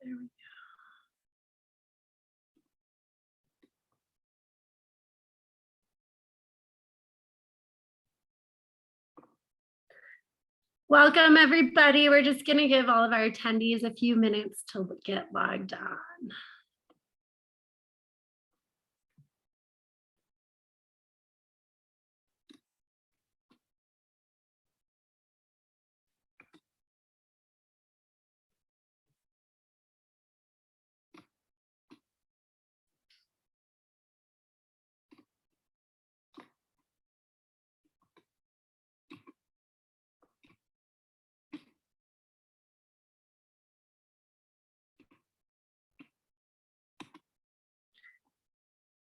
There we go. Welcome, everybody. We're just going to give all of our attendees a few minutes to get logged on.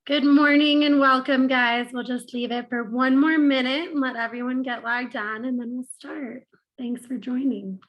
Good morning and welcome, guys. We'll just leave it for one more minute and let everyone get logged on, and then we'll start. Thanks for joining.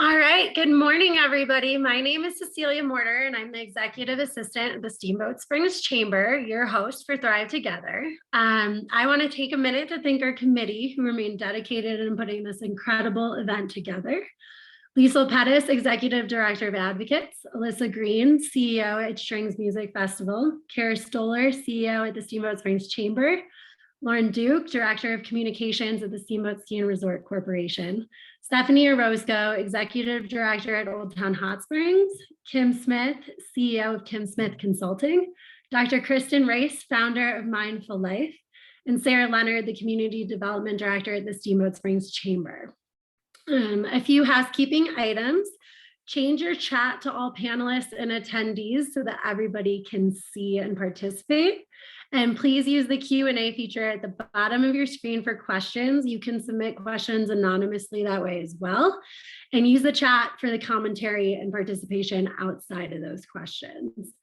All right, good morning, everybody. My name is Cecilia Mortar, and I'm the Executive Assistant at the Steamboat Springs Chamber, your host for Thrive Together. I want to take a minute to thank our committee who remain dedicated in putting this incredible event together. Lisa Pettis, Executive Director of Advocates, Alyssa Green, CEO at Strings Music Festival, Kara Stoller, CEO at the Steamboat Springs Chamber, Lauren Duke, Director of Communications at the Steamboat Ski and Resort Corporation, Stephanie Orozco, Executive Director at Old Town Hot Springs, Kim Smith, CEO of Kim Smith Consulting, Dr. Kristen Race, founder of Mindful Life, and Sarah Leonard, the Community Development Director at the Steamboat Springs Chamber. A few housekeeping items. Change your chat to all panelists and attendees so that everybody can see and participate. And please use the Q&A feature at the bottom of your screen for questions. You can submit questions anonymously that way as well. And use the chat for the commentary and participation outside of those questions.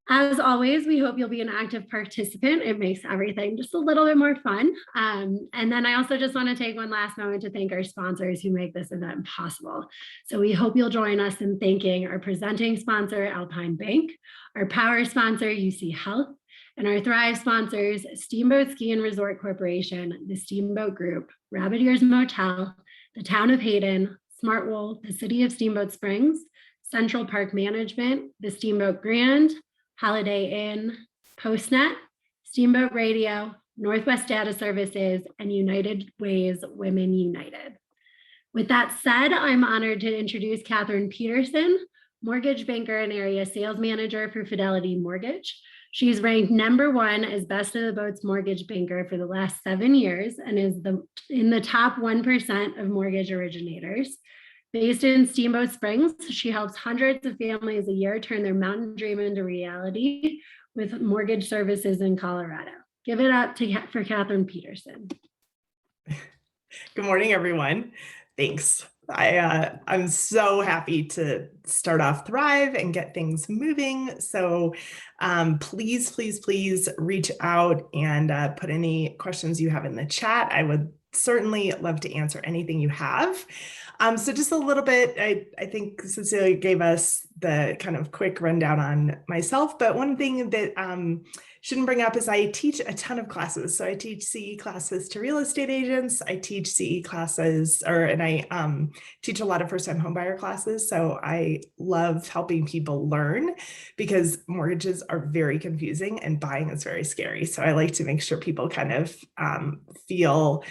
As always, we hope you'll be an active participant. It makes everything just a little bit more fun. And then I also just want to take one last moment to thank our sponsors who make this event possible. So we hope you'll join us in thanking our presenting sponsor, Alpine Bank, our power sponsor, UC Health, and our Thrive sponsors, Steamboat Ski and Resort Corporation, the Steamboat Group, Rabbit Ears Motel, the Town of Hayden, Smartwool, the City of Steamboat Springs, Central Park Management, the Steamboat Grand, Holiday Inn, Postnet, Steamboat Radio, Northwest Data Services, and United Ways Women United. With that said, I'm honored to introduce Catherine Peterson, mortgage banker and area sales manager for Fidelity Mortgage. She's ranked #1 as Best of the Boats mortgage banker for the last 7 years and is in the top 1% of mortgage originators. Based in Steamboat Springs, she helps hundreds of families a year turn their mountain dream into reality with mortgage services in Colorado. Give it up for Catherine Peterson. Good morning, everyone. Thanks. I'm so happy to start off Thrive and get things moving. So please, please, please reach out and put any questions you have in the chat. I would certainly love to answer anything you have. So just a little bit, I think Cecilia gave us the kind of quick rundown on myself, but one thing that shouldn't bring up is I teach a ton of classes. So I teach CE classes to real estate agents. I teach CE classes, and I teach a lot of first-time homebuyer classes. So I love helping people learn because mortgages are very confusing and buying is very scary. So I like to make sure people kind of feel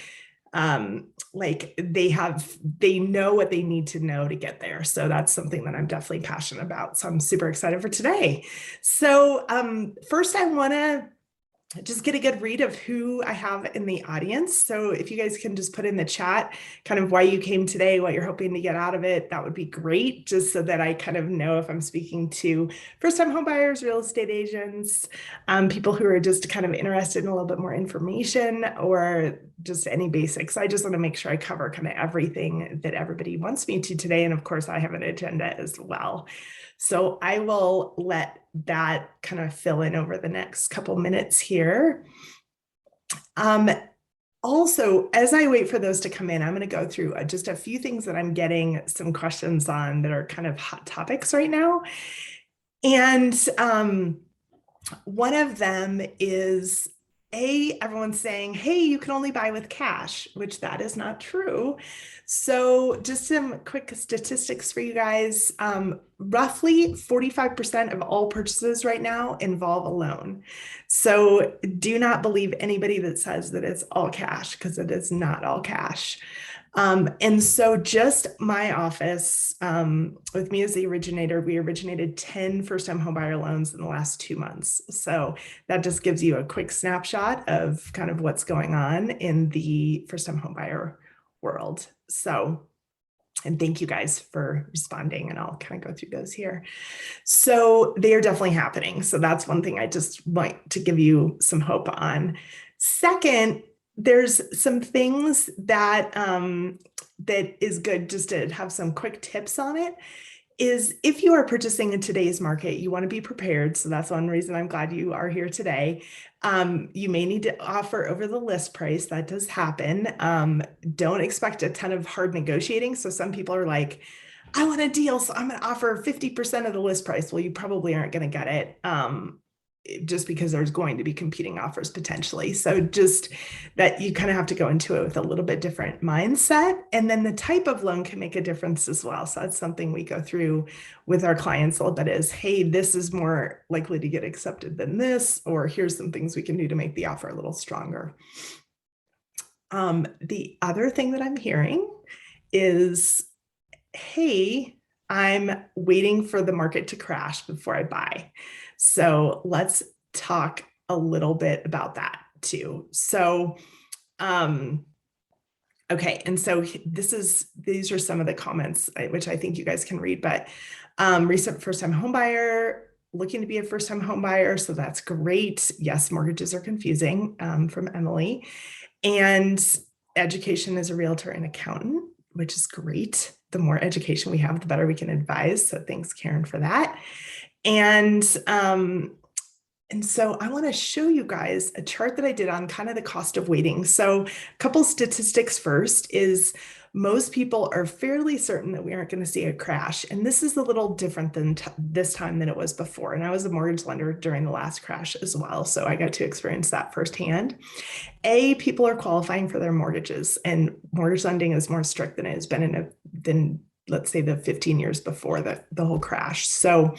like they know what they need to know to get there. So that's something that I'm definitely passionate about. So I'm super excited for today. So first I want to just get a good read of who I have in the audience. So if you guys can just put in the chat kind of why you came today, what you're hoping to get out of it, that would be great, just so that I kind of know if I'm speaking to first-time homebuyers, real estate agents, people who are just kind of interested in a little bit more information, or just any basics. I just want to make sure I cover kind of everything that everybody wants me to today. And of course, I have an agenda as well. So I will let that kind of fill in over the next couple minutes here. Also, as I wait for those to come in, I'm going to go through just a few things that I'm getting some questions on that are kind of hot topics right now. And one of them is everyone's saying, hey, you can only buy with cash, which that is not true. So just some quick statistics for you guys. Roughly 45% of all purchases right now involve a loan. So do not believe anybody that says that it's all cash, because it is not all cash. And so just my office, with me as the originator, we originated 10 first-time homebuyer loans in the last 2 months. So that just gives you a quick snapshot of kind of what's going on in the first-time homebuyer world. So, and thank you guys for responding, and I'll kind of go through those here. So they are definitely happening. So that's one thing I just want to give you some hope on. Second, there's some things that that is good just to have some quick tips on it. Is if you are purchasing in today's market, you want to be prepared. So that's one reason I'm glad you are here today. You may need to offer over the list price. That does happen. Don't expect a ton of hard negotiating. So some people are like, I want a deal, so I'm going to offer 50% of the list price. Well, you probably aren't going to get it, just because there's going to be competing offers potentially. So just that you kind of have to go into it with a little bit different mindset. And then the type of loan can make a difference as well. So that's something we go through with our clients a little bit is, hey, this is more likely to get accepted than this, or here's some things we can do to make the offer a little stronger. The other thing that I'm hearing is, hey, I'm waiting for the market to crash before I buy. So let's talk a little bit about that too. So, okay. And so these are some of the comments, which I think you guys can read, but recent first-time homebuyer, looking to be a first-time homebuyer. So that's great. Yes, mortgages are confusing, from Emily. And education as a realtor and accountant, which is great. The more education we have, the better we can advise. So thanks, Karen, for that. And so I want to show you guys a chart that I did on kind of the cost of waiting. So a couple statistics first is most people are fairly certain that we aren't going to see a crash. And this is a little different than this time than it was before. And I was a mortgage lender during the last crash as well. So I got to experience that firsthand. People are qualifying for their mortgages, and mortgage lending is more strict than it has been than let's say the 15 years before the whole crash. So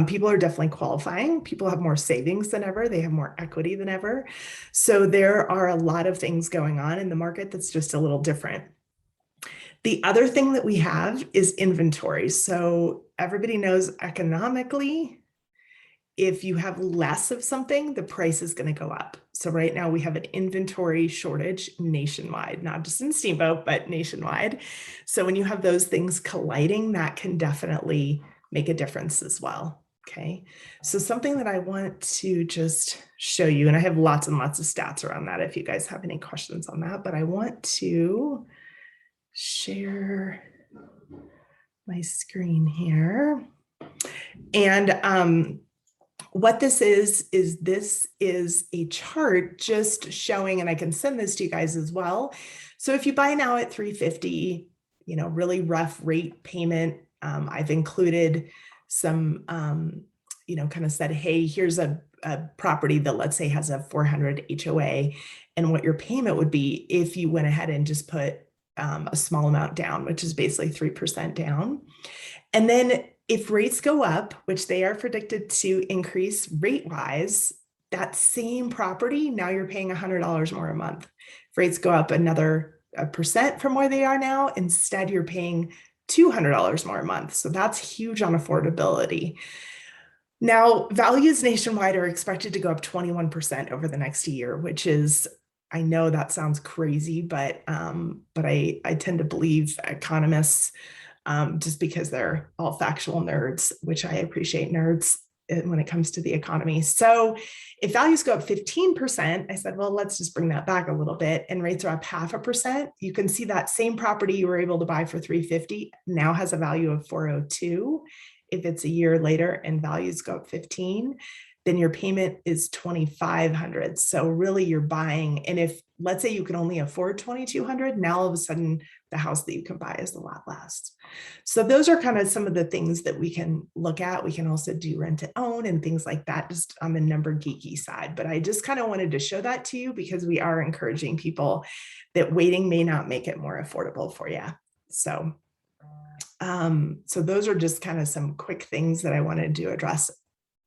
people are definitely qualifying. People have more savings than ever. They have more equity than ever. So there are a lot of things going on in the market that's just a little different. The other thing that we have is inventory. So everybody knows economically, if you have less of something, the price is going to go up. So right now we have an inventory shortage nationwide, not just in Steamboat, but nationwide. So when you have those things colliding, that can definitely make a difference as well. Okay. So something that I want to just show you, and I have lots and lots of stats around that if you guys have any questions on that, but I want to share my screen here. And what this is this is a chart just showing, and I can send this to you guys as well. So if you buy now at 350, really rough rate payment, I've included some, kind of said, hey, here's a property that let's say has a 400 HOA, and what your payment would be if you went ahead and just put a small amount down, which is basically 3% down. And then if rates go up, which they are predicted to increase rate-wise, that same property, now you're paying $100 more a month. If rates go up another percent from where they are now, instead you're paying $200 more a month. So that's huge on affordability. Now, values nationwide are expected to go up 21% over the next year, which is, I know that sounds crazy, but I tend to believe economists just because they're all factual nerds, which I appreciate nerds when it comes to the economy. So if values go up 15%, I said, well, let's just bring that back a little bit, and rates are up 0.5%. You can see that same property you were able to buy for 350 now has a value of 402. If it's a year later and values go up 15, then your payment is 2,500. So really you're buying, and if let's say you can only afford 2,200, now all of a sudden the house that you can buy is a lot less. So those are kind of some of the things that we can look at. We can also do rent to own and things like that, just on the number geeky side. But I just kind of wanted to show that to you because we are encouraging people that waiting may not make it more affordable for you. So those are just kind of some quick things that I wanted to address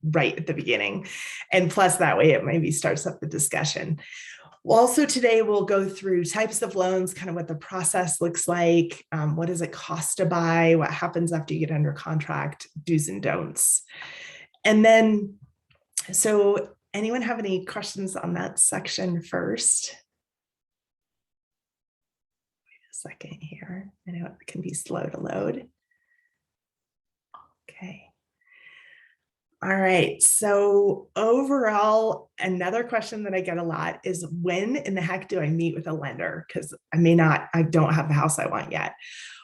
right at the beginning. And plus that way it maybe starts up the discussion. Well, also today we'll go through types of loans, kind of what the process looks like, what does it cost to buy, what happens after you get under contract, do's and don'ts. And then, so anyone have any questions on that section first? Wait a second here. I know it can be slow to load. Okay. All right. So overall, another question that I get a lot is when in the heck do I meet with a lender? Because I don't have the house I want yet.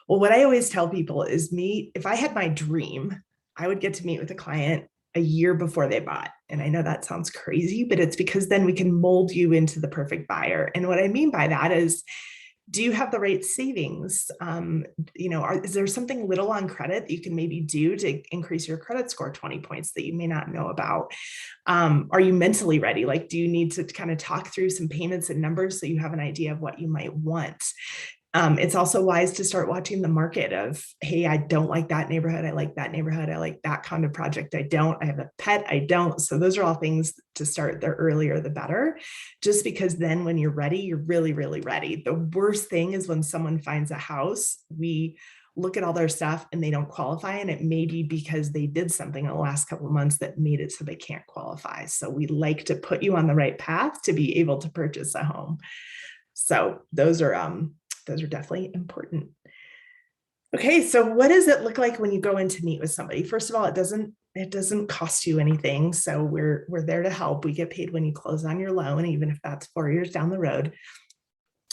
Well, what I always tell people is if I had my dream, I would get to meet with a client a year before they bought. And I know that sounds crazy, but it's because then we can mold you into the perfect buyer. And what I mean by that is, do you have the right savings? Is there something little on credit that you can maybe do to increase your credit score 20 points that you may not know about? Are you mentally ready? Like, do you need to kind of talk through some payments and numbers so you have an idea of what you might want? It's also wise to start watching the market of, hey, I don't like that neighborhood. I like that neighborhood. I like that kind of project. I don't. I have a pet. I don't. So those are all things to start the earlier, the better, just because then when you're ready, you're really, really ready. The worst thing is when someone finds a house, we look at all their stuff and they don't qualify. And it may be because they did something in the last couple of months that made it so they can't qualify. So we like to put you on the right path to be able to purchase a home. So those are definitely important. Okay, so what does it look like when you go in to meet with somebody? First of all, it doesn't cost you anything. So we're there to help. We get paid when you close on your loan, even if that's 4 years down the road.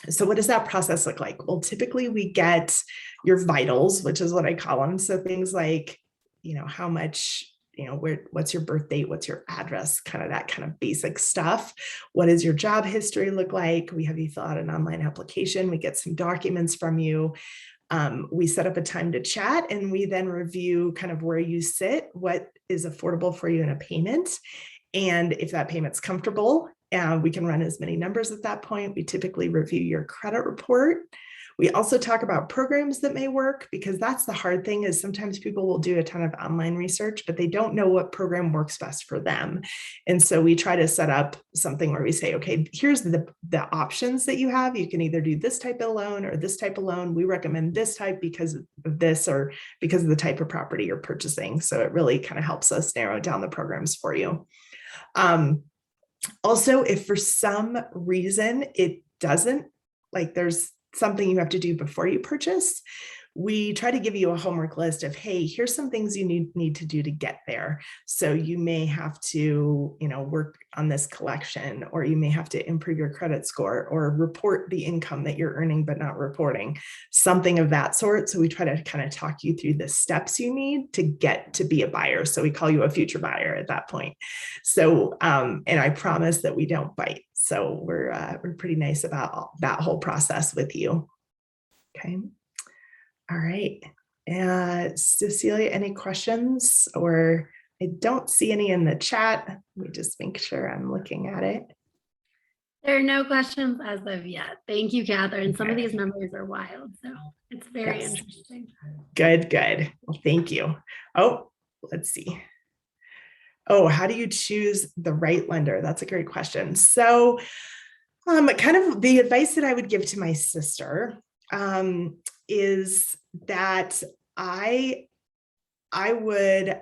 So what does that process look like? Well, typically we get your vitals, which is what I call them. So things like, how much, what's your birth date, what's your address, kind of that kind of basic stuff. What does your job history look like? We have you fill out an online application. We get some documents from you. We set up a time to chat, and we then review kind of where you sit, what is affordable for you in a payment. And if that payment's comfortable, we can run as many numbers at that point. We typically review your credit report. We also talk about programs that may work, because that's the hard thing, is sometimes people will do a ton of online research, but they don't know what program works best for them. And so we try to set up something where we say, okay, here's the options that you have. You can either do this type of loan or this type of loan. We recommend this type because of this, or because of the type of property you're purchasing. So it really kind of helps us narrow down the programs for you. Also, if for some reason it doesn't, like there's something you have to do before you purchase, we try to give you a homework list of, hey, here's some things you need to do to get there. So you may have to, work on this collection, or you may have to improve your credit score, or report the income that you're earning but not reporting, something of that sort. So we try to kind of talk you through the steps you need to get to be a buyer. So we call you a future buyer at that point. So, and I promise that we don't bite. So we're pretty nice about that whole process with you. Okay. All right. Cecilia, any questions? Or I don't see any in the chat. Let me just make sure I'm looking at it. There are no questions as of yet. Thank you, Catherine. Okay. Some of these numbers are wild, so it's very interesting. Good. Well, thank you. Oh, let's see. Oh, how do you choose the right lender? That's a great question. So kind of the advice that I would give to my sister is that I would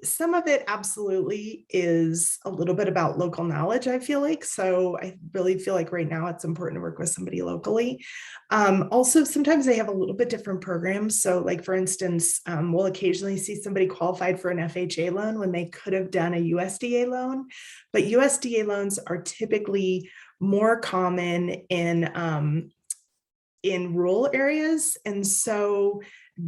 Some of it absolutely is a little bit about local knowledge, I feel like. So I really feel like right now it's important to work with somebody locally. Also, sometimes they have a little bit different programs. So like, for instance, we'll occasionally see somebody qualified for an FHA loan when they could have done a USDA loan, but USDA loans are typically more common in rural areas. And so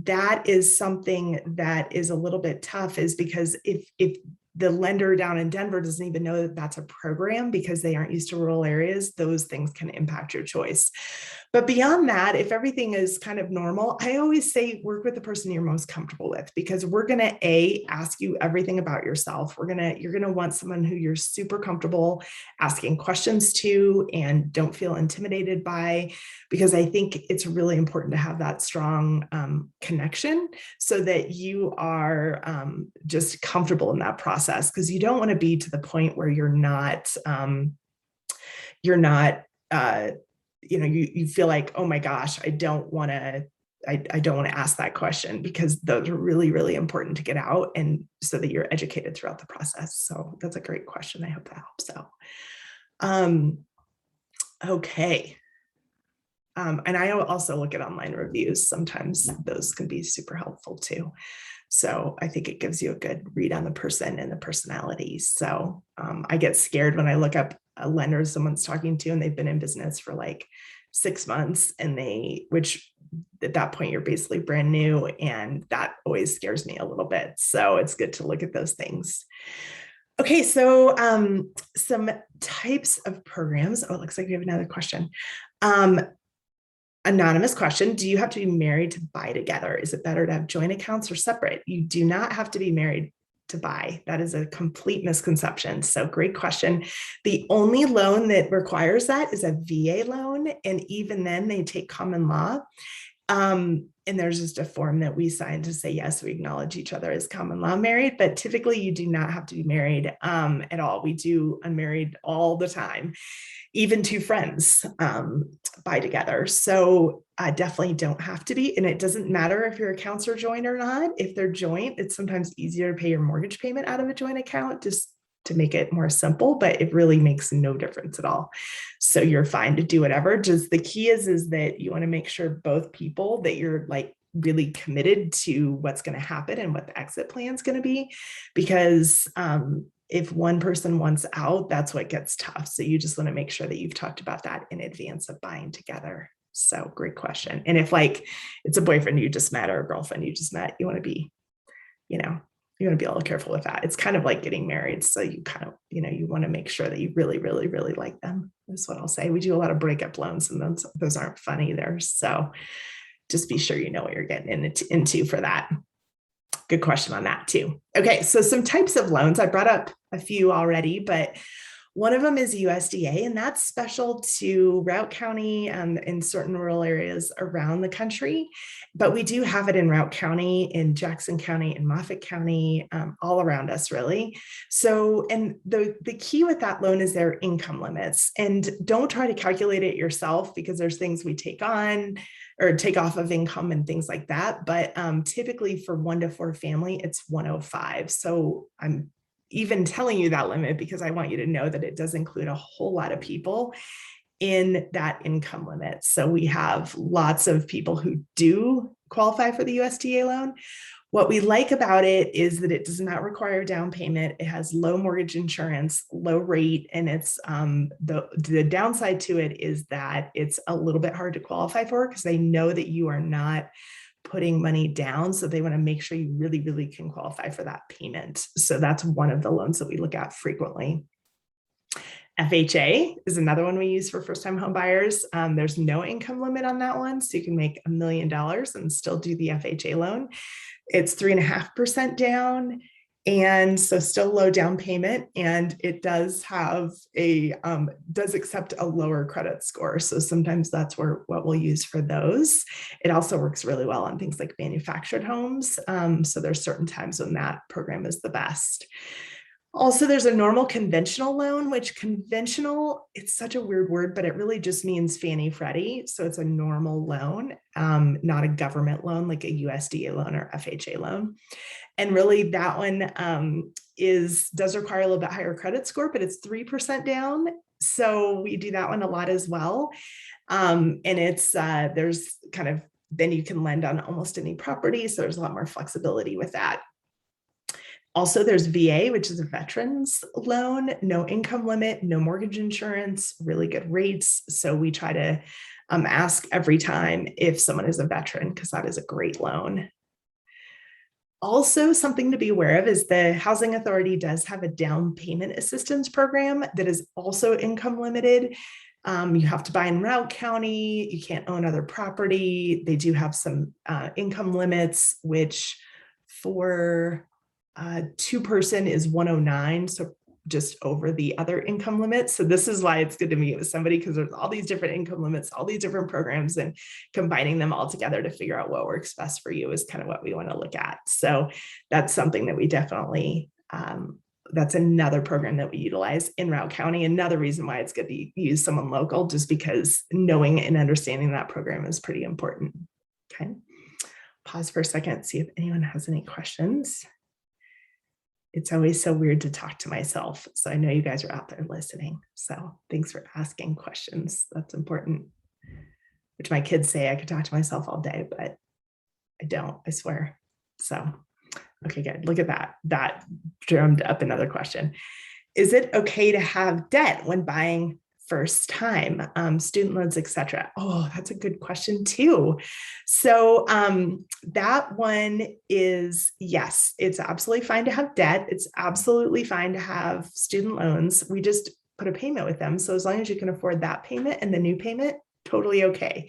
that is something that is a little bit tough, is because if the lender down in Denver doesn't even know that that's a program because they aren't used to rural areas, those things can impact your choice. But beyond that, if everything is kind of normal, I always say work with the person you're most comfortable with, because we're going to ask you everything about yourself. You're going to want someone who you're super comfortable asking questions to and don't feel intimidated by, because I think it's really important to have that strong connection so that you are just comfortable in that process, because you don't want to be to the point where you're not you feel like, oh my gosh, I don't want to ask that question, because those are really, really important to get out, and so that you're educated throughout the process. So that's a great question. I hope that helps out. Okay. And I also look at online reviews. Sometimes those can be super helpful too. So I think it gives you a good read on the person and the personality. So I get scared when I look up a lender someone's talking to and they've been in business for like 6 months, which at that point you're basically brand new, and that always scares me a little bit. So it's good to look at those things. Okay, so some types of programs. Oh, it looks like we have another question. Anonymous question. Do you have to be married to buy together? Is it better to have joint accounts or separate? You do not have to be married to buy. That is a complete misconception. So great question. The only loan that requires that is a VA loan. And even then they take common law. And there's just a form that we sign to say, yes, we acknowledge each other as common law married, but typically you do not have to be married at all. We do unmarried all the time. Even two friends buy together. So I definitely don't have to be. And it doesn't matter if your accounts are joint or not. If they're joint, it's sometimes easier to pay your mortgage payment out of a joint account just to make it more simple, but it really makes no difference at all. So you're fine to do whatever. Just the key is that you want to make sure both people that you're like really committed to what's going to happen and what the exit plan is going to be, because if one person wants out, that's what gets tough. So you just want to make sure that you've talked about that in advance of buying together. So great question. And if like it's a boyfriend you just met or a girlfriend you just met, you want to be, you want to be a little careful with that. It's kind of like getting married. So you kind of, you want to make sure that you really, really, really like them, is what I'll say. We do a lot of breakup loans, and those aren't fun either. So just be sure you know what you're getting into for that. Good question on that too. Okay, so some types of loans. I brought up a few already, but one of them is USDA, and that's special to Routt County and in certain rural areas around the country. But we do have it in Routt County, in Jackson County, in Moffat County, all around us, really. So, and the key with that loan is their income limits. And don't try to calculate it yourself, because there's things we take on or take off of income and things like that. But typically for 1 to 4 family, it's 105. So I'm even telling you that limit because I want you to know that it does include a whole lot of people in that income limit. So we have lots of people who do qualify for the USDA loan. What we like about it is that it does not require a down payment. It has low mortgage insurance, low rate, and it's the downside to it is that it's a little bit hard to qualify for, because they know that you are not putting money down. So they want to make sure you really, really can qualify for that payment. So that's one of the loans that we look at frequently. FHA is another one we use for first-time home buyers. There's no income limit on that one. So you can make $1 million and still do the FHA loan. It's 3.5% down. And so still low down payment, and it does have does accept a lower credit score. So sometimes that's what we'll use for those. It also works really well on things like manufactured homes. So there's certain times when that program is the best. Also, there's a normal conventional loan, which conventional, it's such a weird word, but it really just means Fannie Freddie. So it's a normal loan, not a government loan like a USDA loan or FHA loan. And really that one does require a little bit higher credit score, but it's 3% down. So we do that one a lot as well. And it's, there's kind of, then you can lend on almost any property. So there's a lot more flexibility with that. Also, there's VA, which is a veterans loan, no income limit, no mortgage insurance, really good rates. So we try to ask every time if someone is a veteran, because that is a great loan. Also, something to be aware of is the Housing Authority does have a down payment assistance program that is also income limited. You have to buy in Route County, you can't own other property. They do have some income limits, which for two-person is 109, so just over the other income limit. So this is why it's good to meet with somebody, because there's all these different income limits, all these different programs, and combining them all together to figure out what works best for you is kind of what we want to look at. So that's something that we definitely, that's another program that we utilize in Route County. Another reason why it's good to use someone local, just because knowing and understanding that program is pretty important. Okay. Pause for a second, see if anyone has any questions. It's always so weird to talk to myself. So I know you guys are out there listening. So thanks for asking questions. That's important. Which my kids say I could talk to myself all day, but I don't, I swear. So, okay, good. Look at that. That drummed up another question. Is it okay to have debt when buying first time, student loans, etc.? Oh, that's a good question too. So that one is, yes, it's absolutely fine to have debt. It's absolutely fine to have student loans. We just put a payment with them. So as long as you can afford that payment and the new payment, totally okay.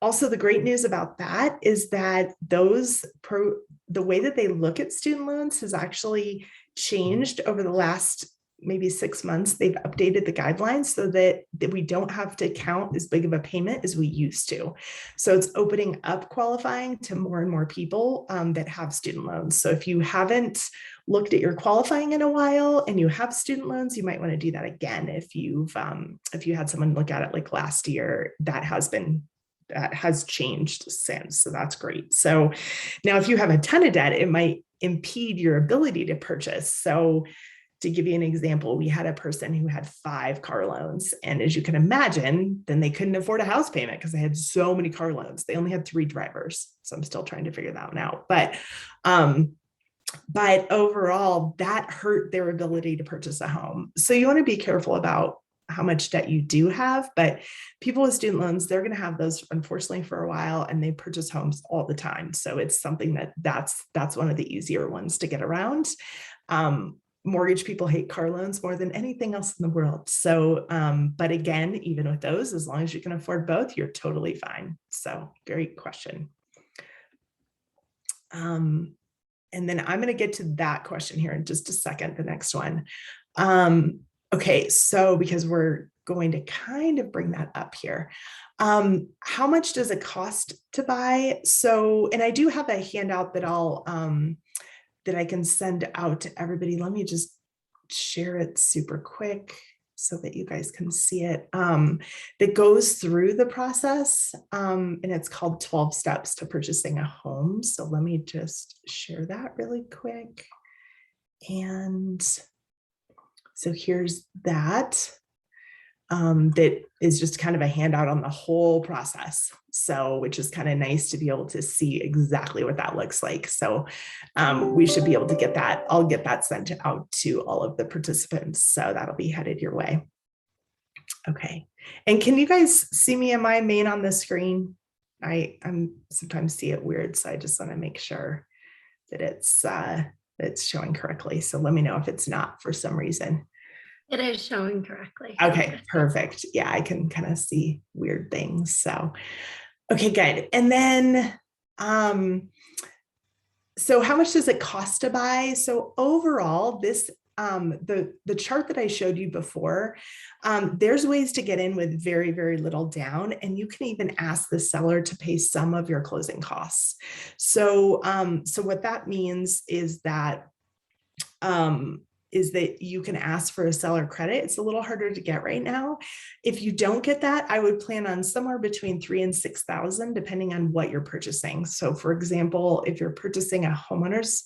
Also, the great news about that is that the way that they look at student loans has actually changed over the last maybe 6 months. They've updated the guidelines so that we don't have to count as big of a payment as we used to. So it's opening up qualifying to more and more people that have student loans. So if you haven't looked at your qualifying in a while and you have student loans, you might want to do that again. If you had someone look at it like last year, that has changed since. So that's great. So now if you have a ton of debt, it might impede your ability to purchase. So to give you an example, we had a person who had 5 car loans. And as you can imagine, then they couldn't afford a house payment because they had so many car loans. They only had 3 drivers. So I'm still trying to figure that one out. But overall, that hurt their ability to purchase a home. So you want to be careful about how much debt you do have, but people with student loans, they're going to have those unfortunately for a while, and they purchase homes all the time. So it's something that's one of the easier ones to get around. Mortgage people hate car loans more than anything else in the world. So, but again, even with those, as long as you can afford both, you're totally fine. So great question. And then I'm going to get to that question here in just a second, the next one. Okay, so because we're going to kind of bring that up here. How much does it cost to buy? So, and I do have a handout that that I can send out to everybody. Let me just share it super quick so that you guys can see it. That goes through the process, and it's called 12 Steps to Purchasing a Home. So let me just share that really quick. And so here's that. That is just kind of a handout on the whole process. So, which is kind of nice to be able to see exactly what that looks like. So we should be able to get that. I'll get that sent out to all of the participants. So that'll be headed your way. Okay. And can you guys see me? Am I main on the screen? I'm sometimes see it weird. So I just want to make sure that it's showing correctly. So let me know if it's not for some reason. It is showing correctly. Okay, perfect. Yeah, I can kind of see weird things. So, okay, good. And then, so how much does it cost to buy? So overall, this, the chart that I showed you before, there's ways to get in with very, very little down, and you can even ask the seller to pay some of your closing costs. So, so what that means is that, is that you can ask for a seller credit. It's a little harder to get right now. If you don't get that, I would plan on somewhere between 3,000 and 6,000, depending on what you're purchasing. So for example, if you're purchasing a homeowner's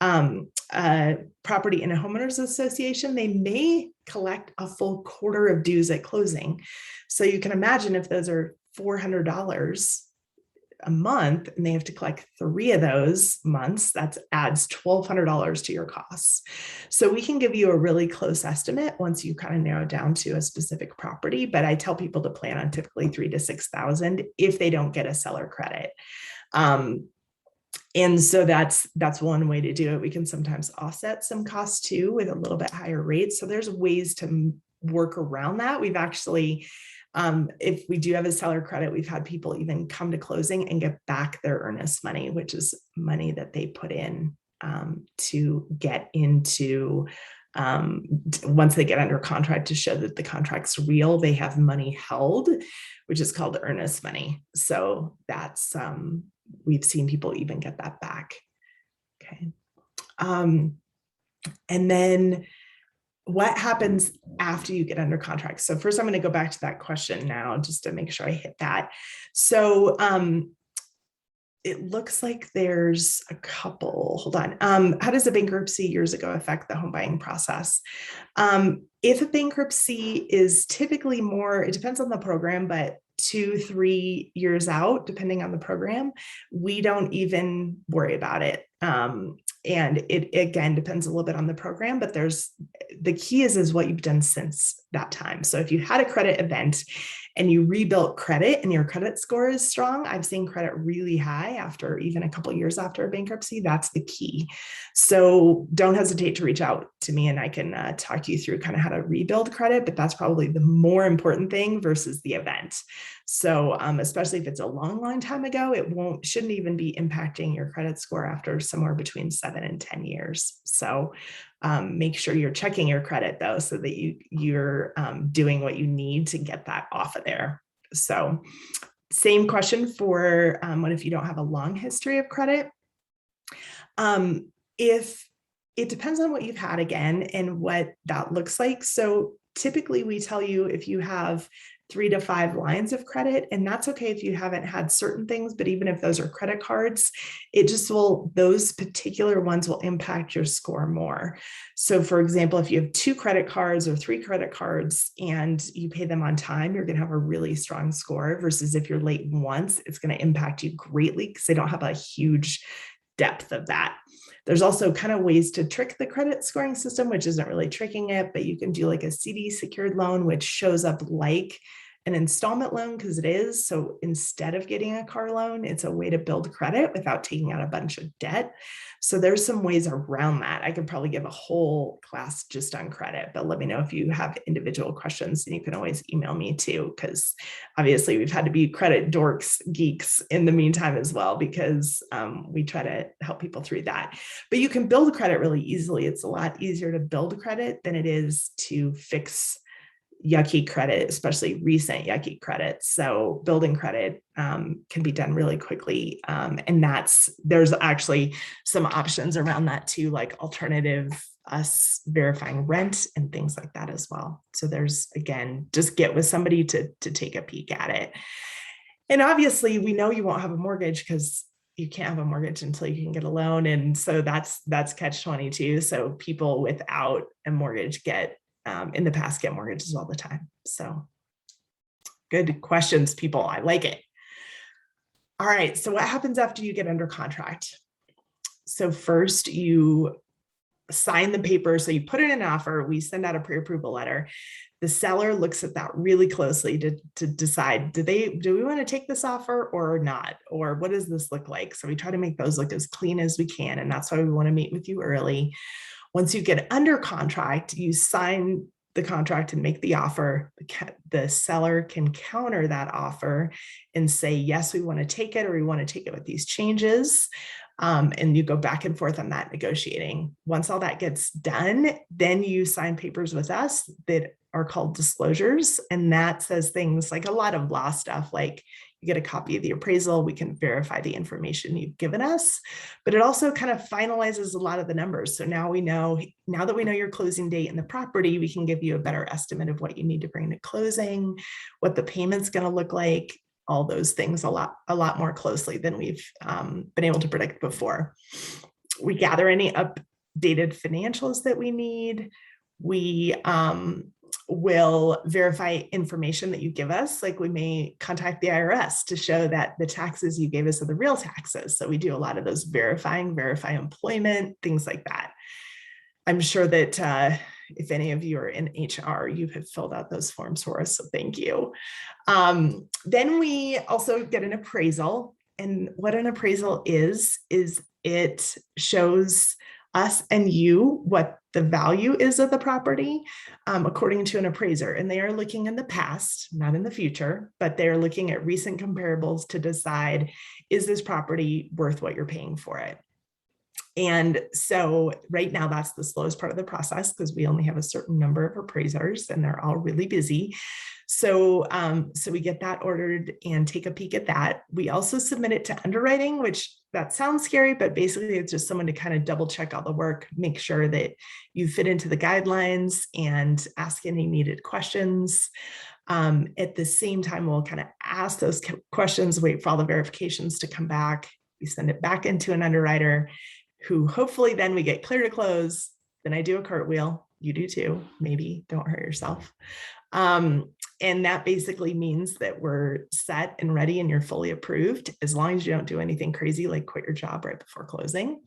property in a homeowners association, they may collect a full quarter of dues at closing. So you can imagine if those are $400 a month and they have to collect 3 of those months, that adds $1,200 to your costs. So we can give you a really close estimate once you kind of narrow down to a specific property, but I tell people to plan on typically 3,000 to 6,000 if they don't get a seller credit. And so that's one way to do it. We can sometimes offset some costs too with a little bit higher rates. So there's ways to work around that. We've actually, if we do have a seller credit, we've had people even come to closing and get back their earnest money, which is money that they put in to get into, once they get under contract, to show that the contract's real, they have money held, which is called earnest money. So that's, we've seen people even get that back. Okay. And then what happens after you get under contract? So first I'm going to go back to that question now, just to make sure I hit that. So it looks like there's a couple, hold on. How does a bankruptcy years ago affect the home buying process? If a bankruptcy is typically more, it depends on the program, but 2-3 years out, depending on the program, we don't even worry about it. And it again depends a little bit on the program, but the key is what you've done since that time. So if you had a credit event and you rebuilt credit and your credit score is strong, I've seen credit really high after even a couple of years after a bankruptcy. That's the key. So don't hesitate to reach out to me and I can talk you through kind of how to rebuild credit, but that's probably the more important thing versus the event. So especially if it's a long time ago, shouldn't even be impacting your credit score after somewhere between 7 and 10 years. So make sure you're checking your credit though, so that you're doing what you need to get that off of there. So same question for what if you don't have a long history of credit? If it depends on what you've had again and what that looks like. So typically we tell you if you have 3 to 5 lines of credit, and that's okay if you haven't had certain things, but even if those are credit cards, those particular ones will impact your score more. So for example, if you have 2 credit cards or 3 credit cards and you pay them on time, you're going to have a really strong score versus if you're late once, it's going to impact you greatly because they don't have a huge depth of that. There's also kind of ways to trick the credit scoring system, which isn't really tricking it, but you can do like a CD secured loan, which shows up like an installment loan because it is. So instead of getting a car loan, it's a way to build credit without taking out a bunch of debt. So there's some ways around that. I could probably give a whole class just on credit, but let me know if you have individual questions, and you can always email me too, because obviously we've had to be credit dorks, geeks in the meantime as well, because we try to help people through that. But you can build credit really easily. It's a lot easier to build credit than it is to fix yucky credit, especially recent yucky credit. So building credit can be done really quickly. And there's actually some options around that too, like alternative us verifying rent and things like that as well. So there's, again, just get with somebody to take a peek at it. And obviously we know you won't have a mortgage because you can't have a mortgage until you can get a loan. And so that's catch-22. So people without a mortgage in the past get mortgages all the time. So good questions, people. I like it. All right. So what happens after you get under contract? So first you sign the paper. So you put in an offer. We send out a pre-approval letter. The seller looks at that really closely to decide, do we want to take this offer or not? Or what does this look like? So we try to make those look as clean as we can. And that's why we want to meet with you early. Once you get under contract, you sign the contract and make the offer. The seller can counter that offer and say, yes, we want to take it, or we want to take it with these changes. And you go back and forth on that negotiating. Once all that gets done, then you sign papers with us that are called disclosures. And that says things like a lot of law stuff, like You get a copy of the appraisal. We can verify the information you've given us, but it also kind of finalizes a lot of the numbers. So now we know, now that we know your closing date and the property, we can give you a better estimate of what you need to bring to closing, what the payment's going to look like, all those things a lot more closely than we've been able to predict before. We gather any updated financials that we need. We will verify information that you give us. Like we may contact the IRS to show that the taxes you gave us are the real taxes. So we do a lot of those verify employment, things like that. I'm sure that if any of you are in HR, you have filled out those forms for us, so thank you. Then we also get an appraisal. And what an appraisal is it shows us and you what the value is of the property according to an appraiser. And they are looking in the past, not in the future, but they're looking at recent comparables to decide, is this property worth what you're paying for it? And so right now that's the slowest part of the process because we only have a certain number of appraisers and they're all really busy. So, so we get that ordered and take a peek at that. We also submit it to underwriting, which that sounds scary, but basically it's just someone to kind of double check all the work, make sure that you fit into the guidelines and ask any needed questions. At the same time, we'll kind of ask those questions, wait for all the verifications to come back. We send it back into an underwriter who hopefully then we get clear to close. Then I do a cartwheel. You do too. Maybe don't hurt yourself. And that basically means that we're set and ready and you're fully approved as long as you don't do anything crazy like quit your job right before closing.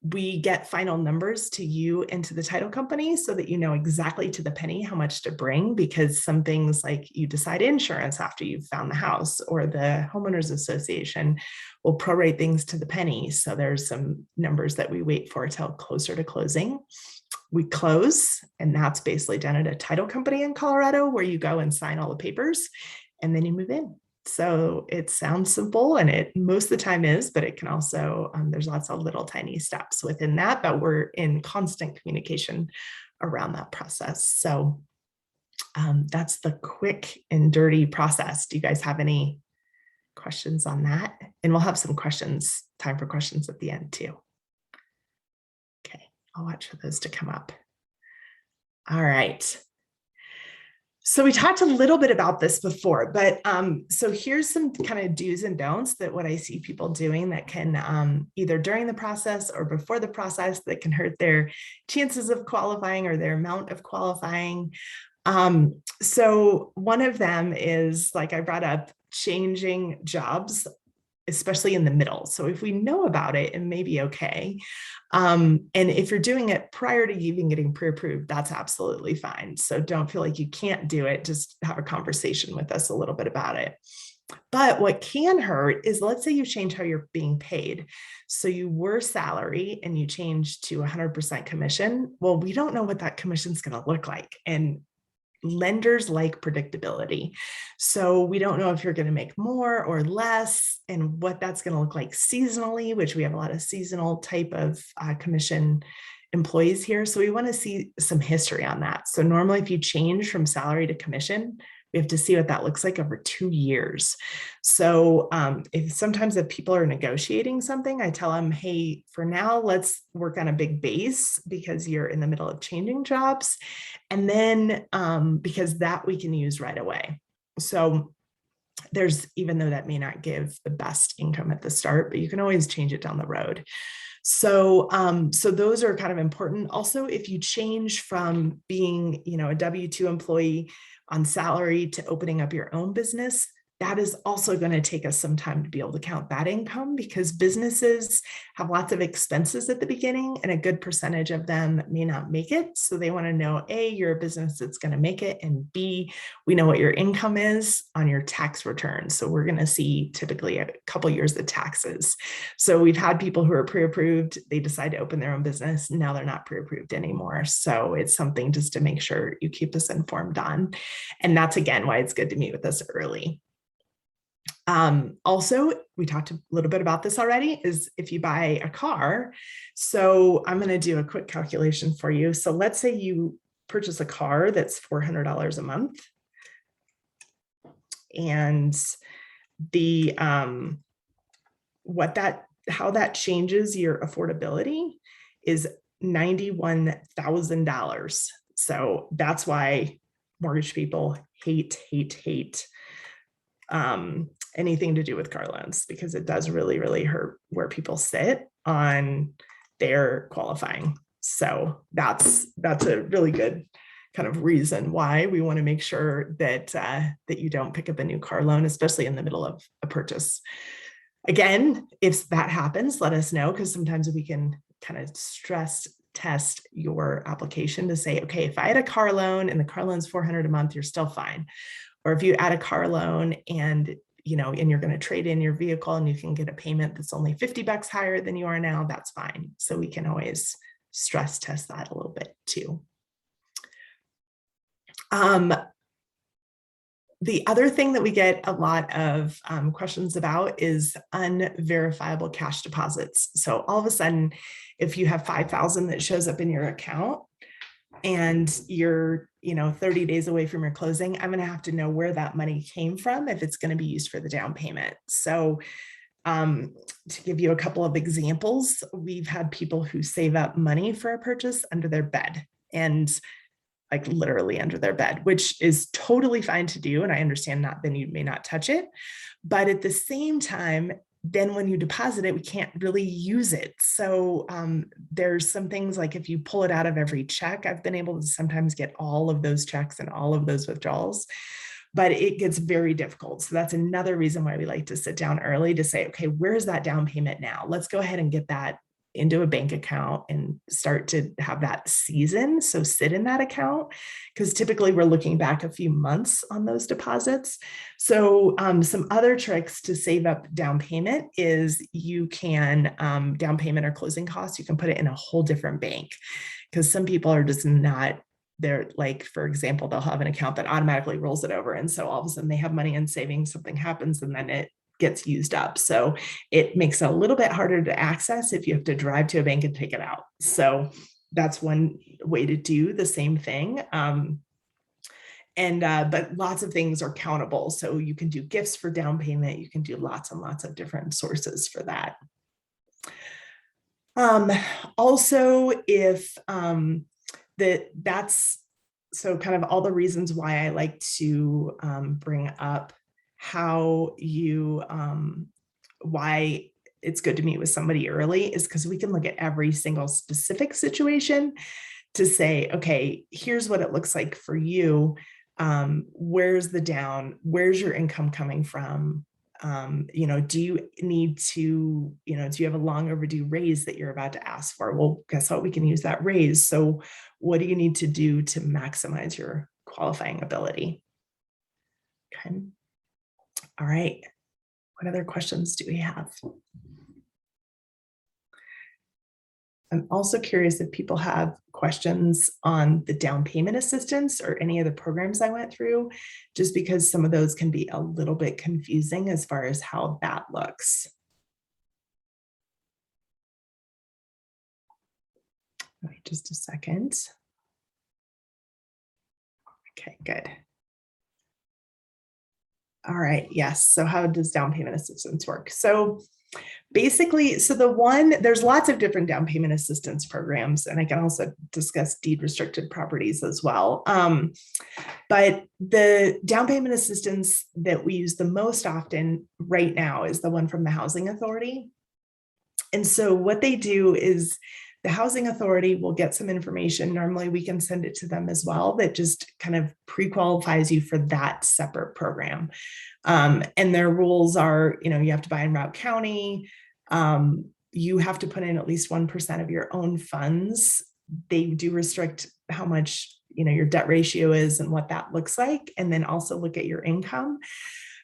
We get final numbers to you and to the title company so that you know exactly to the penny how much to bring, because some things like you decide insurance after you've found the house, or the homeowners association will prorate things to the penny. So there's some numbers that we wait for till closer to closing. We close, and that's basically done at a title company in Colorado where you go and sign all the papers and then you move in. So it sounds simple, and it most of the time is, but it can also, there's lots of little tiny steps within that, but we're in constant communication around that process. So that's the quick and dirty process. Do you guys have any questions on that? And we'll have some questions, time for questions at the end too. Okay, I'll watch for those to come up. All right. So we talked a little bit about this before, but so here's some kind of do's and don'ts that what I see people doing that can either during the process or before the process that can hurt their chances of qualifying or their amount of qualifying. So one of them is, like I brought up, changing jobs, especially in the middle. So if we know about it, it may be okay. And if you're doing it prior to even getting pre-approved, that's absolutely fine. So don't feel like you can't do it. Just have a conversation with us a little bit about it. But what can hurt is, let's say you change how you're being paid. So you were salary and you change to 100% commission. Well, we don't know what that commission is going to look like. And lenders like predictability. So we don't know if you're going to make more or less and what that's going to look like seasonally, which we have a lot of seasonal type of commission employees here. So we want to see some history on that. So normally if you change from salary to commission, we have to see what that looks like over 2 years. So sometimes if people are negotiating something, I tell them, hey, for now, let's work on a big base because you're in the middle of changing jobs. And then because that we can use right away. So there's, even though that may not give the best income at the start, but you can always change it down the road. So, so those are kind of important. Also, if you change from being, a W-2 employee on salary to opening up your own business, that is also going to take us some time to be able to count that income, because businesses have lots of expenses at the beginning and a good percentage of them may not make it. So they want to know, A, you're a business that's going to make it, and B, we know what your income is on your tax return. So we're going to see typically a couple years of taxes. So we've had people who are pre-approved, they decide to open their own business. Now they're not pre-approved anymore. So it's something just to make sure you keep us informed on. And that's, again, why it's good to meet with us early. Also, we talked a little bit about this already, is if you buy a car. So I'm going to do a quick calculation for you. So let's say you purchase a car that's $400 a month. And the how that changes your affordability is $91,000. So that's why mortgage people hate anything to do with car loans, because it does really hurt where people sit on their qualifying. So that's a really good kind of reason why we want to make sure that that you don't pick up a new car loan, especially in the middle of a purchase. Again, if that happens, let us know, because sometimes we can kind of stress test your application to say, okay, if I had a car loan and the car loan's $400 a month, you're still fine. Or if you add a car loan and and you're going to trade in your vehicle and you can get a payment that's only $50 higher than you are now, that's fine. So we can always stress test that a little bit too. The other thing that we get a lot of questions about is unverifiable cash deposits. So all of a sudden, if you have $5,000 that shows up in your account and you're 30 days away from your closing, I'm going to have to know where that money came from if it's going to be used for the down payment. So to give you a couple of examples, we've had people who save up money for a purchase under their bed, and like literally under their bed, which is totally fine to do. And I understand then you may not touch it, but at the same time, then when you deposit it, we can't really use it. So there's some things like if you pull it out of every check, I've been able to sometimes get all of those checks and all of those withdrawals, but it gets very difficult. So that's another reason why we like to sit down early to say, okay, where's that down payment now? Let's go ahead and get that into a bank account and start to have that season. So sit in that account, because typically we're looking back a few months on those deposits. So some other tricks to save up down payment is you can down payment or closing costs, you can put it in a whole different bank, because some people are just not, they're like, for example, they'll have an account that automatically rolls it over. And so all of a sudden they have money in savings, something happens, and then it gets used up. So it makes it a little bit harder to access if you have to drive to a bank and take it out. So that's one way to do the same thing. But lots of things are countable. So you can do gifts for down payment. You can do lots and lots of different sources for that. Also, if that's so kind of all the reasons why I like to bring up how you, why it's good to meet with somebody early is because we can look at every single specific situation to say, okay, here's what it looks like for you. Where's the down? Where's your income coming from? Do you need to, do you have a long overdue raise that you're about to ask for? Well, guess what? We can use that raise. So what do you need to do to maximize your qualifying ability? Okay. All right. What other questions do we have? I'm also curious if people have questions on the down payment assistance or any of the programs I went through, just because some of those can be a little bit confusing as far as how that looks. Wait just a second. Okay, good. All right, yes. So how does down payment assistance work? So basically, there's lots of different down payment assistance programs, and I can also discuss deed restricted properties as well. But the down payment assistance that we use the most often right now is the one from the Housing Authority. And so what they do is the Housing Authority will get some information. Normally we can send it to them as well, that just kind of pre-qualifies you for that separate program. And their rules are, you have to buy in Route County. You have to put in at least 1% of your own funds. They do restrict how much, your debt ratio is and what that looks like, and then also look at your income.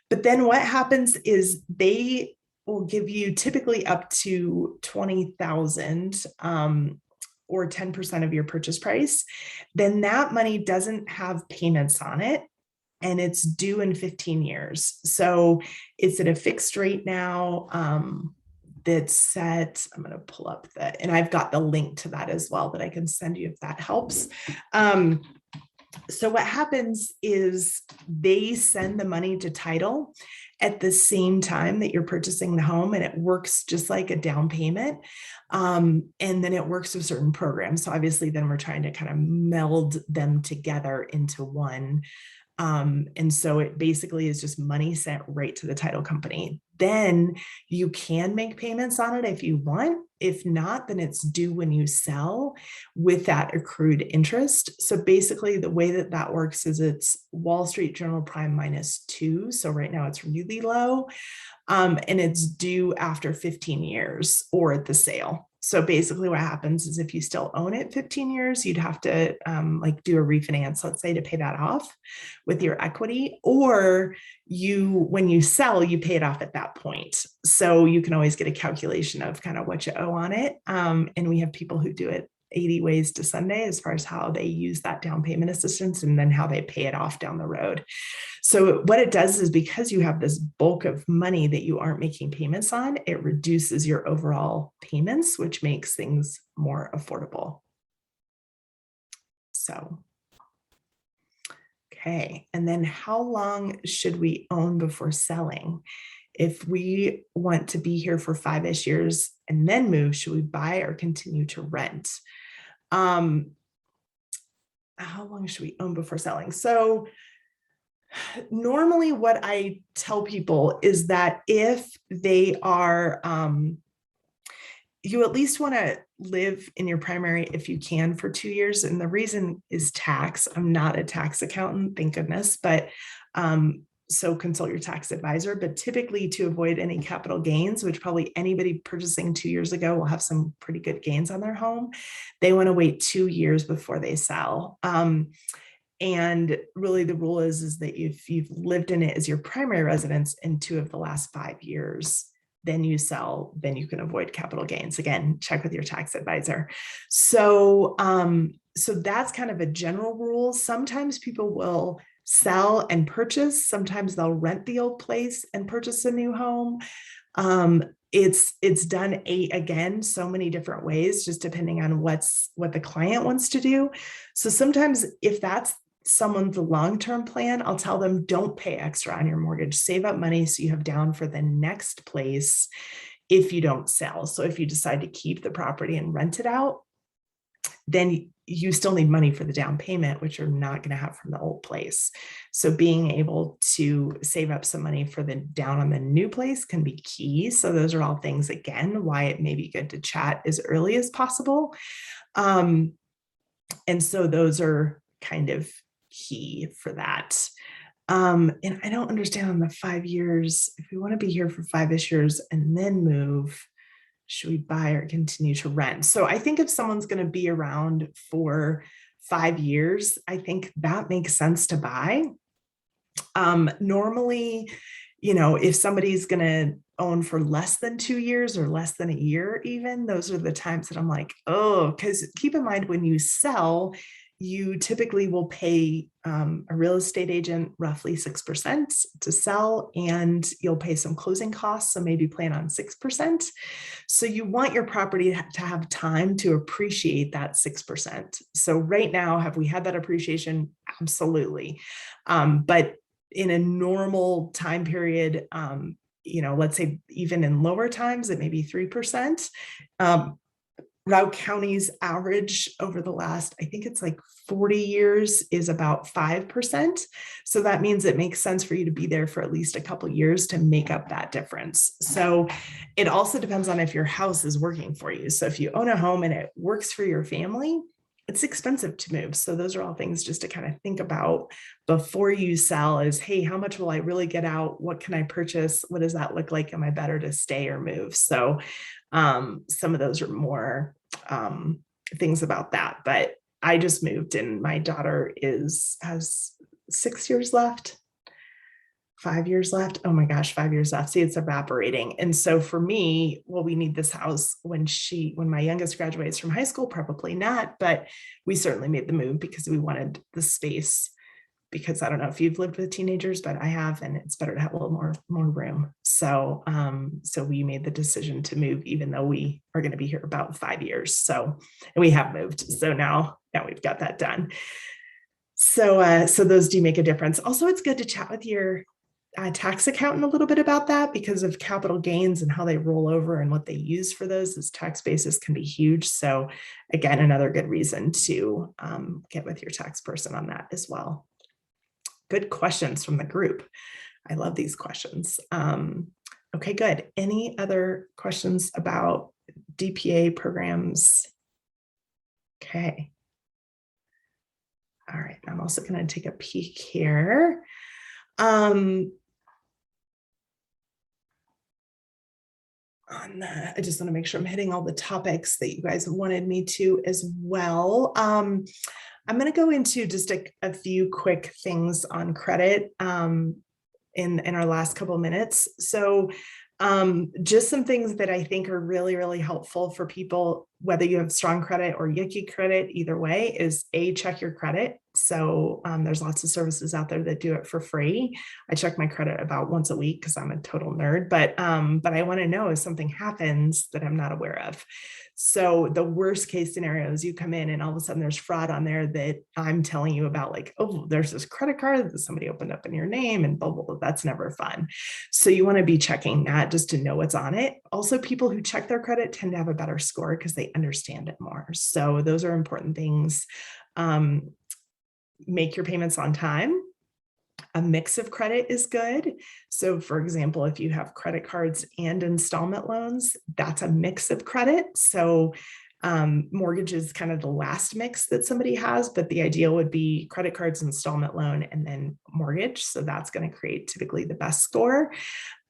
But then what happens is they will give you typically up to $20,000 or 10% of your purchase price. Then that money doesn't have payments on it, and it's due in 15 years. So it's at a fixed rate now that's set. I'm going to pull up and I've got the link to that as well that I can send you if that helps. So what happens is they send the money to title at the same time that you're purchasing the home, and it works just like a down payment. And then it works with certain programs. So obviously then we're trying to kind of meld them together into one. And so it basically is just money sent right to the title company. Then you can make payments on it if you want. If not, then it's due when you sell with that accrued interest. So basically the way that that works is it's Wall Street Journal Prime -2. So right now it's really low. And it's due after 15 years or at the sale. So basically what happens is if you still own it 15 years, you'd have to like do a refinance, let's say, to pay that off with your equity, or when you sell, you pay it off at that point. So you can always get a calculation of kind of what you owe on it. And we have people who do it 80 ways to Sunday as far as how they use that down payment assistance and then how they pay it off down the road. So what it does is, because you have this bulk of money that you aren't making payments on, it reduces your overall payments, which makes things more affordable. So, okay. And then how long should we own before selling? If we want to be here for 5-ish years and then move, should we buy or continue to rent? How long should we own before selling? So normally what I tell people is that if they are, you at least want to live in your primary if you can for 2 years. And the reason is tax. I'm not a tax accountant, thank goodness, but so consult your tax advisor. But typically, to avoid any capital gains, which probably anybody purchasing 2 years ago will have some pretty good gains on their home, they want to wait 2 years before they sell. And really the rule is that if you've lived in it as your primary residence in 2 of the last 5 years, then you sell, then you can avoid capital gains. Again, check with your tax advisor. So, so that's kind of a general rule. Sometimes people will sell and purchase. Sometimes they'll rent the old place and purchase a new home. It's done again so many different ways, just depending on what the client wants to do. So sometimes if that's someone's long-term plan, I'll tell them, don't pay extra on your mortgage, save up money so you have down for the next place if you don't sell. So if you decide to keep the property and rent it out, then you still need money for the down payment, which you're not going to have from the old place. So being able to save up some money for the down on the new place can be key. So those are all things, again, why it may be good to chat as early as possible. And so those are kind of key for that. And I don't understand on the 5 years, if we want to be here for 5-ish years and then move, should we buy or continue to rent? So I think if someone's going to be around for 5 years, I think that makes sense to buy. Normally, if somebody's going to own for less than 2 years or less than a year, even, those are the times that I'm like, oh, because keep in mind, when you sell, you typically will pay a real estate agent roughly 6% to sell, and you'll pay some closing costs. So maybe plan on 6%. So you want your property to have time to appreciate that 6%. So right now, have we had that appreciation? Absolutely. But in a normal time period, let's say even in lower times, it may be 3%. Route County's average over the last, I think it's like 40 years, is about 5%. So that means it makes sense for you to be there for at least a couple of years to make up that difference. So it also depends on if your house is working for you. So if you own a home and it works for your family, it's expensive to move. So those are all things just to kind of think about before you sell is, hey, how much will I really get out? What can I purchase? What does that look like? Am I better to stay or move? So some of those are more things about that, but I just moved and my daughter has 6 years left, 5 years left. Oh my gosh, 5 years left. See, it's evaporating. And so for me, well, we need this house when my youngest graduates from high school, probably not, but we certainly made the move because we wanted the space, because I don't know if you've lived with teenagers, but I have, and it's better to have a little more room. So, so we made the decision to move, even though we are going to be here about 5 years. So, and we have moved. So now we've got that done. So those do make a difference. Also, it's good to chat with your tax accountant a little bit about that because of capital gains and how they roll over and what they use for those. As tax basis can be huge. So again, another good reason to get with your tax person on that as well. Good questions from the group. I love these questions. Okay, good. Any other questions about DPA programs? Okay. All right, I'm also going to take a peek here. I just want to make sure I'm hitting all the topics that you guys wanted me to as well. I'm going to go into just a few quick things on credit in our last couple minutes. So just some things that I think are really, really helpful for people, whether you have strong credit or yucky credit, either way, is check your credit. So there's lots of services out there that do it for free. I check my credit about once a week because I'm a total nerd, but I want to know if something happens that I'm not aware of. So the worst case scenario is you come in and all of a sudden there's fraud on there that I'm telling you about, like, oh, there's this credit card that somebody opened up in your name and blah, blah, blah. That's never fun. So you want to be checking that just to know what's on it. Also, people who check their credit tend to have a better score because they understand it more. So those are important things. Make your payments on time. A mix of credit is good. So for example, if you have credit cards and installment loans, that's a mix of credit. So mortgage is kind of the last mix that somebody has, but the ideal would be credit cards, installment loan, and then mortgage. So that's going to create typically the best score.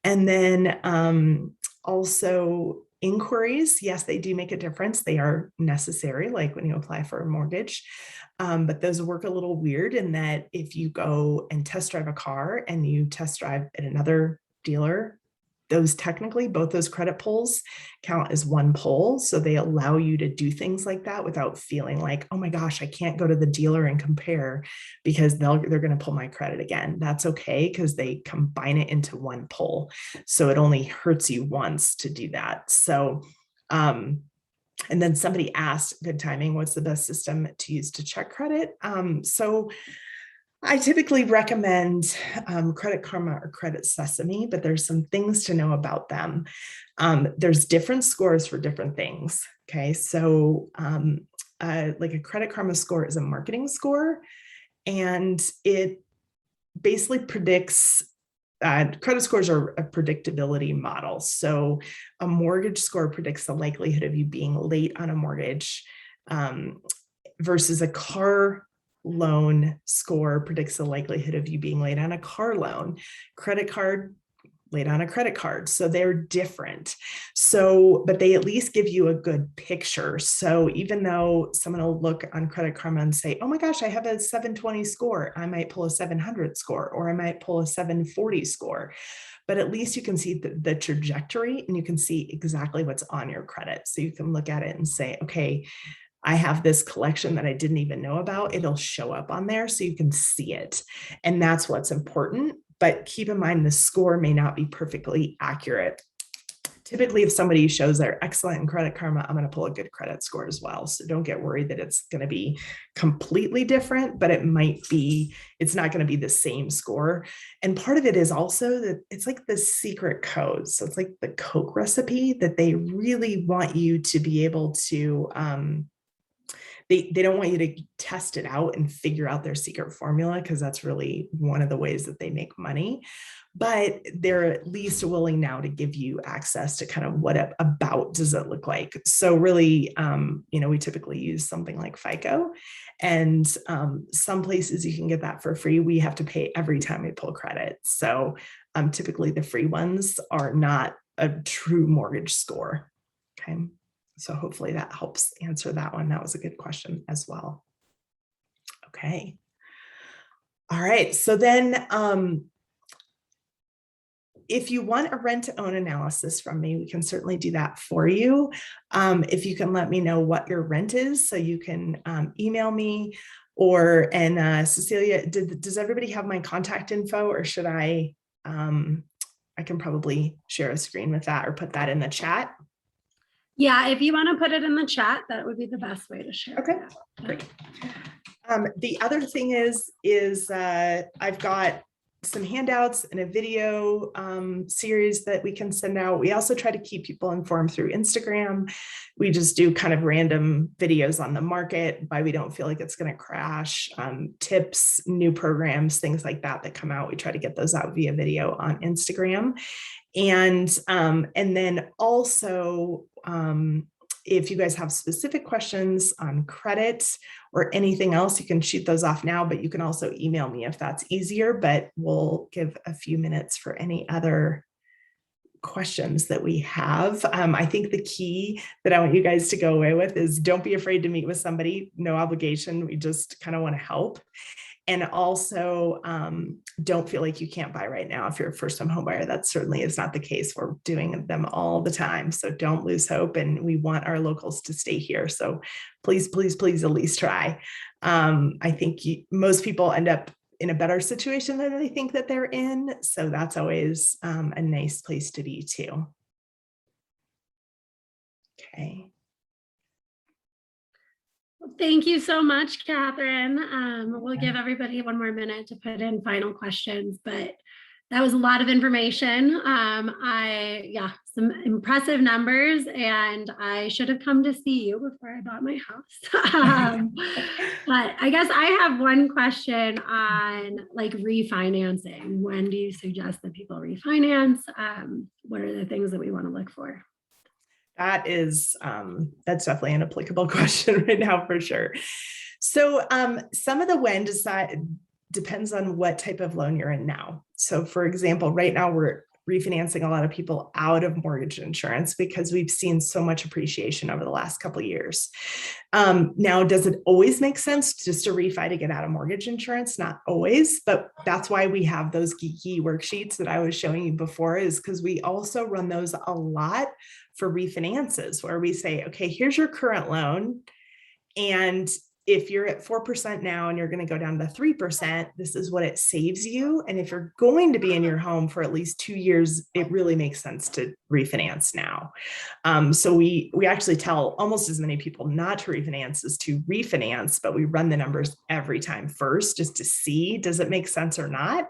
And then also inquiries, yes, they do make a difference. They are necessary, like when you apply for a mortgage. But those work a little weird in that if you go and test drive a car and you test drive at another dealer, those technically, both those credit pulls count as one pull. So they allow you to do things like that without feeling like, oh my gosh, I can't go to the dealer and compare because they're going to pull my credit again. That's okay because they combine it into one pull. So it only hurts you once to do that. So, and then somebody asked, good timing, what's the best system to use to check credit? So I typically recommend Credit Karma or Credit Sesame, but there's some things to know about them. There's different scores for different things. Okay, so like a Credit Karma score is a marketing score, and it basically predicts. Credit scores are a predictability model. So a mortgage score predicts the likelihood of you being late on a mortgage versus a car loan score predicts the likelihood of you being late on a car loan. Credit card, late on a credit card. So they're different. So, but they at least give you a good picture. So even though someone will look on Credit Karma and say, oh my gosh, I have a 720 score, I might pull a 700 score, or I might pull a 740 score. But at least you can see the trajectory and you can see exactly what's on your credit. So you can look at it and say, okay, I have this collection that I didn't even know about. It'll show up on there so you can see it. And that's what's important. But keep in mind, the score may not be perfectly accurate. Typically, if somebody shows they're excellent in Credit Karma, I'm going to pull a good credit score as well. So don't get worried that it's going to be completely different, but it might be, it's not going to be the same score. And part of it is also that it's like the secret code. So it's like the Coke recipe that they really want you to be able to, they don't want you to test it out and figure out their secret formula, because that's really one of the ways that they make money. But they're at least willing now to give you access to kind of what about does it look like. So really, we typically use something like FICO, and some places you can get that for free. We have to pay every time we pull credit. So typically the free ones are not a true mortgage score. Okay. So hopefully that helps answer that one. That was a good question as well. Okay. All right. So then if you want a rent to own analysis from me, we can certainly do that for you. If you can let me know what your rent is, so you can email me, and Cecilia, does everybody have my contact info, or should I can probably share a screen with that or put that in the chat. Yeah, if you want to put it in the chat, that would be the best way to share. Okay, great. The other thing is I've got some handouts and a video series that we can send out. We also try to keep people informed through Instagram. We just do kind of random videos on the market, why we don't feel like it's going to crash, tips, new programs, things like that that come out. We try to get those out via video on Instagram. And then also, if you guys have specific questions on credit or anything else, you can shoot those off now, but you can also email me if that's easier, but we'll give a few minutes for any other questions that we have. I think the key that I want you guys to go away with is don't be afraid to meet with somebody, no obligation. We just kind of want to help. And also, don't feel like you can't buy right now if you're a first-time home buyer. That certainly is not the case. We're doing them all the time. So don't lose hope. And we want our locals to stay here. So please, please, please at least try. I think most people end up in a better situation than they think that they're in. So that's always a nice place to be too. Okay. Thank you so much, Catherine. We'll give everybody one more minute to put in final questions, but that was a lot of information. Some impressive numbers, and I should have come to see you before I bought my house. But I guess I have one question on like refinancing. When do you suggest that people refinance? What are the things that we want to look for? That's definitely an applicable question right now for sure. So some of the when depends on what type of loan you're in now. So for example, right now we're refinancing a lot of people out of mortgage insurance because we've seen so much appreciation over the last couple of years. Now, does it always make sense just to refi to get out of mortgage insurance? Not always, but that's why we have those geeky worksheets that I was showing you before, is because we also run those a lot for refinances where we say, okay, here's your current loan. And if you're at 4% now and you're going to go down to 3%, this is what it saves you. And if you're going to be in your home for at least 2 years, it really makes sense to refinance now. So we actually tell almost as many people not to refinance as to refinance, but we run the numbers every time first just to see, does it make sense or not?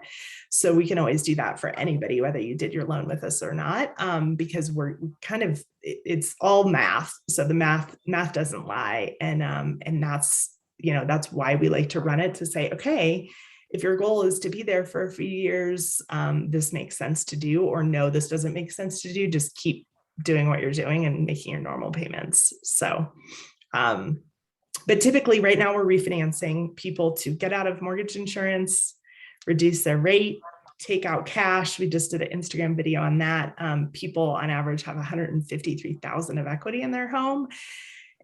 So we can always do that for anybody, whether you did your loan with us or not, because we're kind of, it's all math. So the math doesn't lie. And that's, that's why we like to run it, to say, okay, if your goal is to be there for a few years, this makes sense to do, or no, this doesn't make sense to do. Just keep doing what you're doing and making your normal payments. So, but typically right now we're refinancing people to get out of mortgage insurance, reduce their rate, take out cash. We just did an Instagram video on that. People on average have 153,000 of equity in their home.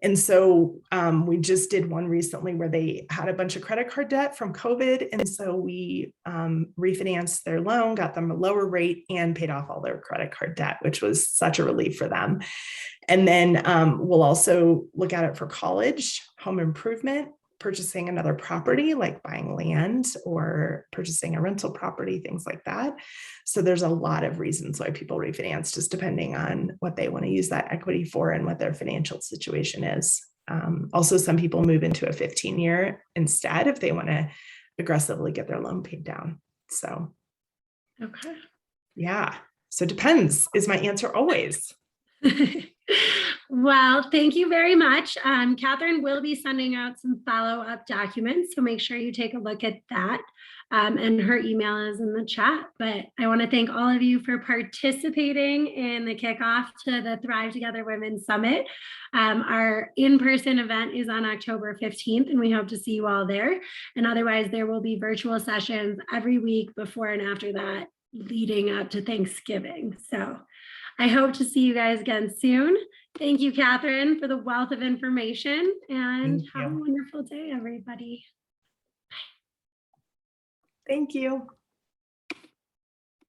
And so we just did one recently where they had a bunch of credit card debt from COVID. And so we refinanced their loan, got them a lower rate, and paid off all their credit card debt, which was such a relief for them. And then we'll also look at it for college, home improvement, purchasing another property, like buying land or purchasing a rental property, things like that. So there's a lot of reasons why people refinance, just depending on what they want to use that equity for and what their financial situation is. Also, some people move into a 15-year instead if they want to aggressively get their loan paid down. So, okay. Yeah. So it depends is my answer always. Well, thank you very much. Catherine will be sending out some follow-up documents, so make sure you take a look at that. And her email is in the chat. But I want to thank all of you for participating in the kickoff to the Thrive Together Women Summit. Our in-person event is on October 15th, and we hope to see you all there. And otherwise, there will be virtual sessions every week before and after that, leading up to Thanksgiving. So I hope to see you guys again soon. Thank you, Catherine, for the wealth of information, and have a wonderful day, everybody. Thank you.